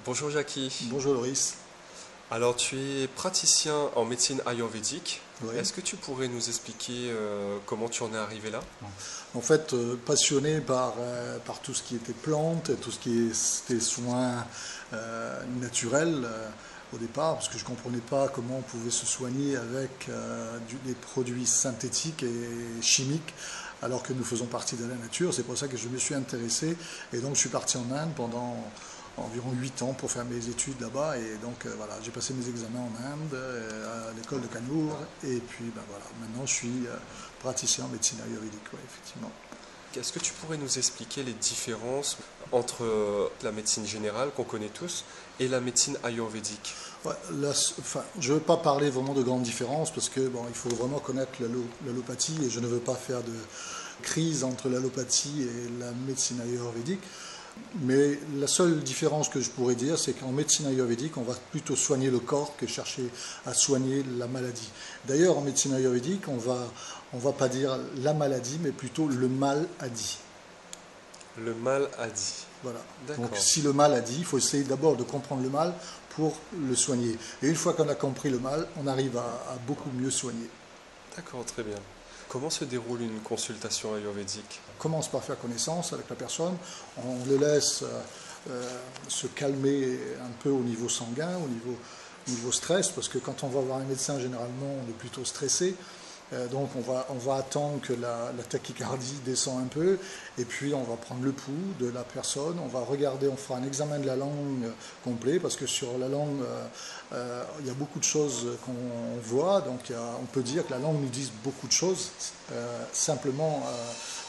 Bonjour Jackie. Bonjour Loris. Alors tu es praticien en médecine ayurvédique. Oui. Est-ce que tu pourrais nous expliquer comment tu en es arrivé là? En fait, passionné par tout ce qui était plantes, tout ce qui était soins naturels au départ, parce que je ne comprenais pas comment on pouvait se soigner avec des produits synthétiques et chimiques, alors que nous faisons partie de la nature. C'est pour ça que je me suis intéressé, et donc je suis parti en Inde pendant environ 8 ans pour faire mes études là-bas, et donc voilà, j'ai passé mes examens en Inde, à l'école de Kannur, et puis voilà, maintenant je suis praticien en médecine ayurvédique, ouais, effectivement. Est-ce que tu pourrais nous expliquer les différences entre la médecine générale qu'on connaît tous et la médecine ayurvédique? Ouais, je ne veux pas parler vraiment de grandes différences parce que il faut vraiment connaître l'allopathie, et je ne veux pas faire de crise entre l'allopathie et la médecine ayurvédique. Mais la seule différence que je pourrais dire, c'est qu'en médecine ayurvédique, on va plutôt soigner le corps que chercher à soigner la maladie. D'ailleurs, en médecine ayurvédique, on va pas dire la maladie, mais plutôt le mal a dit. Le mal a dit. Voilà. D'accord. Donc si le mal a dit, il faut essayer d'abord de comprendre le mal pour le soigner. Et une fois qu'on a compris le mal, on arrive à beaucoup mieux soigner. D'accord, très bien. Comment se déroule une consultation ayurvédique? On commence par faire connaissance avec la personne, on le laisse se calmer un peu au niveau sanguin, au niveau stress, parce que quand on va voir un médecin, généralement, on est plutôt stressé. Donc on va attendre que la tachycardie descend un peu, et puis on va prendre le pouls de la personne, on va regarder, on fera un examen de la langue complet, parce que sur la langue, il y a beaucoup de choses qu'on voit, donc on peut dire que la langue nous dit beaucoup de choses, simplement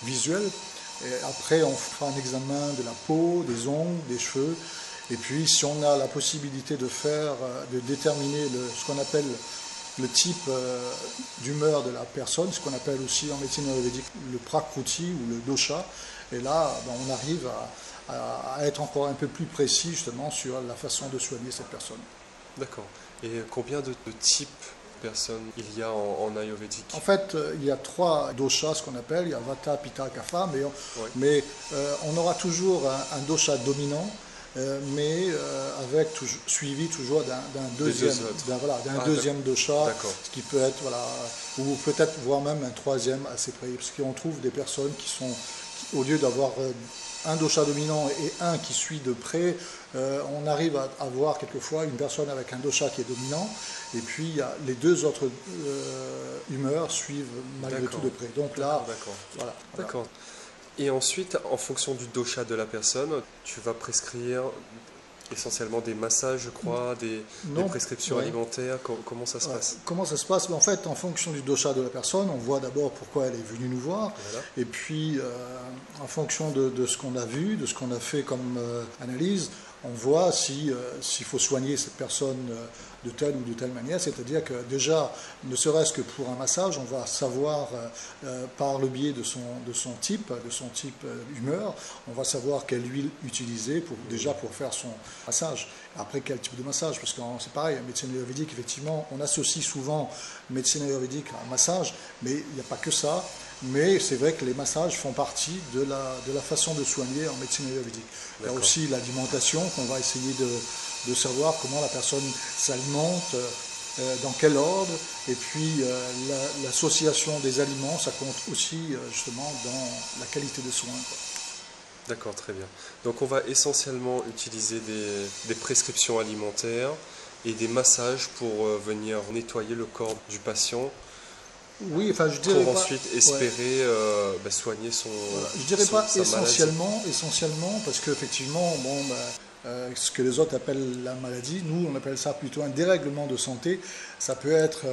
visuelles. Et après on fera un examen de la peau, des ongles, des cheveux, et puis si on a la possibilité de déterminer ce qu'on appelle le type d'humeur de la personne, ce qu'on appelle aussi en médecine ayurvédique le prakruti ou le dosha. Et là, on arrive à être encore un peu plus précis justement sur la façon de soigner cette personne. D'accord. Et combien de types de personnes il y a en ayurvédique? En fait, il y a 3 doshas, ce qu'on appelle, il y a vata, pitta, kapha, mais on aura toujours un dosha dominant, mais suivi toujours d'un deuxième dosha, ce qui peut être, ou peut-être voire même un troisième assez près, parce qu'on trouve des personnes au lieu d'avoir un dosha dominant et un qui suit de près, on arrive à avoir quelquefois une personne avec un dosha qui est dominant, et puis les deux autres humeurs suivent malgré tout de près. Donc là, voilà. D'accord. Et ensuite, en fonction du dosha de la personne, tu vas prescrire essentiellement des massages, je crois, des prescriptions alimentaires. Comment ça se passe? Comment ça se passe? En fait, en fonction du dosha de la personne, on voit d'abord pourquoi elle est venue nous voir. Voilà. Et puis, en fonction de ce qu'on a vu, de ce qu'on a fait comme analyse, on voit s'il faut soigner cette personne de telle ou de telle manière. C'est-à-dire que déjà, ne serait-ce que pour un massage, on va savoir par le biais de son type humeur, on va savoir quelle huile utiliser déjà pour faire son massage. Après, quel type de massage? Parce que c'est pareil, en médecine ayurvédique, effectivement, on associe souvent médecine ayurvédique à un massage, mais il n'y a pas que ça. Mais c'est vrai que les massages font partie de la façon de soigner en médecine ayurvédique. Il y a aussi l'alimentation, qu'on va essayer de savoir comment la personne s'alimente, dans quel ordre, et puis l'association des aliments, ça compte aussi justement dans la qualité de soins. D'accord, très bien. Donc on va essentiellement utiliser des prescriptions alimentaires et des massages pour venir nettoyer le corps du patient. Oui, enfin, je dirais pour pas, ensuite espérer soigner son voilà. Je dirais pas essentiellement, parce qu'effectivement, ce que les autres appellent la maladie, nous on appelle ça plutôt un dérèglement de santé. Ça peut être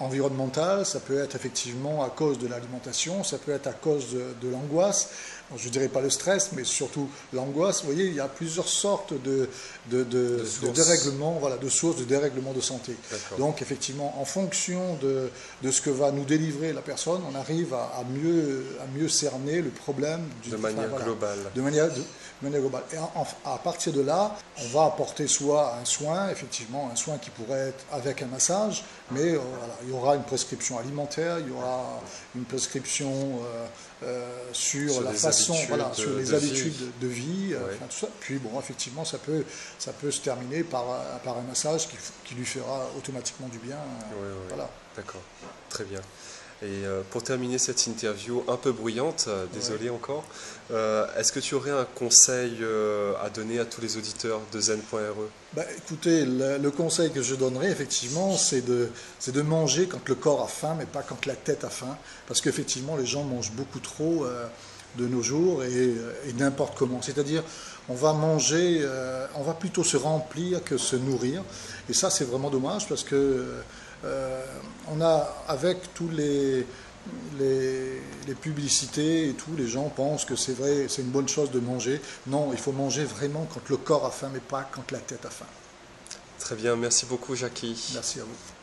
environnemental, ça peut être effectivement à cause de l'alimentation, ça peut être à cause de l'angoisse. Je ne dirais pas le stress, mais surtout l'angoisse. Vous voyez, il y a plusieurs sortes de dérèglements, de sources de dérèglement de santé. Donc effectivement, en fonction de ce que va nous délivrer la personne, on arrive à mieux cerner le problème de manière globale. De manière globale. Et à partir de là, on va apporter soit un soin, effectivement, un soin qui pourrait être avec un massage, mais il y aura une prescription alimentaire, il y aura une prescription sur la façon façon, voilà, sur les habitudes de vie, enfin, tout ça. Puis bon, effectivement, ça peut se terminer par un massage qui lui fera automatiquement du bien. Voilà. D'accord, très bien. Et pour terminer cette interview un peu bruyante, désolé encore, est-ce que tu aurais un conseil à donner à tous les auditeurs de Zen.re? Écoutez, le conseil que je donnerais, effectivement, c'est de manger quand le corps a faim, mais pas quand la tête a faim. Parce qu'effectivement, les gens mangent beaucoup trop de nos jours et n'importe comment. C'est-à-dire, on va manger, on va plutôt se remplir que se nourrir. Et ça, c'est vraiment dommage parce que on a, avec tous les publicités et tout, les gens pensent que c'est vrai, c'est une bonne chose de manger. Non, il faut manger vraiment quand le corps a faim, mais pas quand la tête a faim. Très bien, merci beaucoup Jackie. Merci à vous.